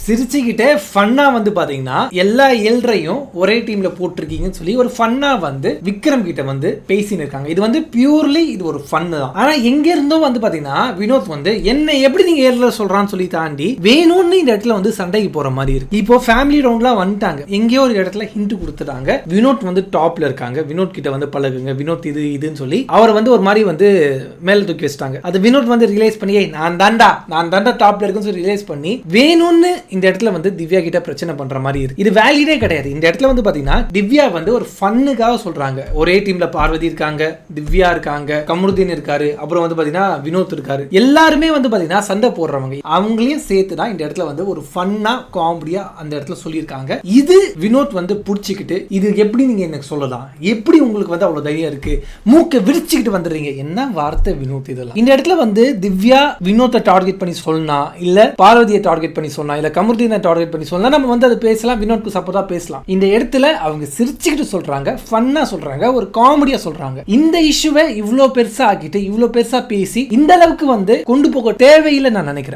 சிரிச்சுக்கிட்டே ஃபன்னா வந்து பாத்தீங்கன்னா எல்லா ஏழ்றையும் ஒரே டீம்ல போட்டிருக்கீங்கன்னு சொல்லி ஒரு ஃபன்னா வந்து விக்ரம் கிட்ட வந்து பேசின்னு இருக்காங்க. இது வந்து பியூர்லி இது ஒரு ஃபன்னு தான். ஆனா எங்க இருந்தோ வந்து பாத்தீங்கன்னா வினோத் வந்து என்ன எப்படி நீங்க ஏழ்ற சொல்றான்னு சொல்லி தாண்டி வேணும்னு இந்த இடத்துல வந்து சண்டைக்கு போற மாதிரி இருக்கு. இப்போ ஃபேமிலி ரவுண்ட்லாம் வந்துட்டாங்க, எங்கேயோ ஒரு இடத்துல ஹிண்ட் கொடுத்துட்டாங்க. வினோத் வந்து டாப்ல இருக்காங்க, வினோத் கிட்ட வந்து பழகுங்க, வினோத் இதுன்னு சொல்லி அவரை வந்து ஒரு மாதிரி வந்து மேல தூக்கி வச்சிட்டாங்க. அது வினோத் வந்து ரியலைஸ் பண்ணி நான் தாண்டா டாப்ல இருக்குன்னு சொல்லி ரியலைஸ் பண்ணி வேணும்னு இந்த இடத்துல வந்து திவ்யா கிட்ட பிரச்சனை பண்ற மாதிரி இருக்கு. இது வேலிடே கிடையாது. இந்த இடத்துல வந்து பாத்தீங்கன்னா திவ்யா வந்து ஒரு ஃபன்னுக்காக சொல்றாங்க. ஒரே டீம்ல பார்வதி இருக்காங்க, திவ்யா இருக்காங்க, கமருதீன் இருக்காரு, அப்புறம் வந்து பாத்தீங்கன்னா வினோத் இருக்காரு. எல்லாருமே வந்து பாத்தீங்கன்னா சண்டை போடுறவங்க, அவங்களையும் சேர்த்து தான் இந்த இடத்துல வந்து ஒரு ஃபன்னா காமெடியா அந்த இடத்துல சொல்லியிருக்காங்க. இது வினோத் வந்து புடிச்சுக்கிட்டு இது எப்படி நீங்க எனக்கு சொல்லலாம், எப்படி உங்களுக்கு வந்து அவ்வளவு தைரியம் இருக்கு, மூக்க விரிச்சுக்கிட்டு வந்துடுறீங்க, என்ன வார்த்தை வினோத் இதெல்லாம். இந்த இடத்துல வந்து திவ்யா வினோத்தை டார்கெட் பண்ணி சொன்னா, இல்ல பார்வதியை டார்கெட் பண்ணி சொன்னா, இல்ல கமருதீனை டார்கெட் பண்ணி சொன்னா நம்ம வந்து அதை பேசலாம், வினோத்க்கு சப்போர்ட்டா பேசலாம். இந்த இடத்துல அவங்க சிரிச்சுக்கிட்டு சொல்றாங்க, ஃபன்னா சொல்றாங்க, ஒரு காமெடியா சொல்றாங்க. இந்த இஷ்யூவை இவ்வளவு பெருசா ஆக்கிட்டு இவ்வளவு பெருசா பேசி இந்த அளவுக்கு வந்து கொண்டு போக தேவையில்லை நான் நினைக்கிறேன்.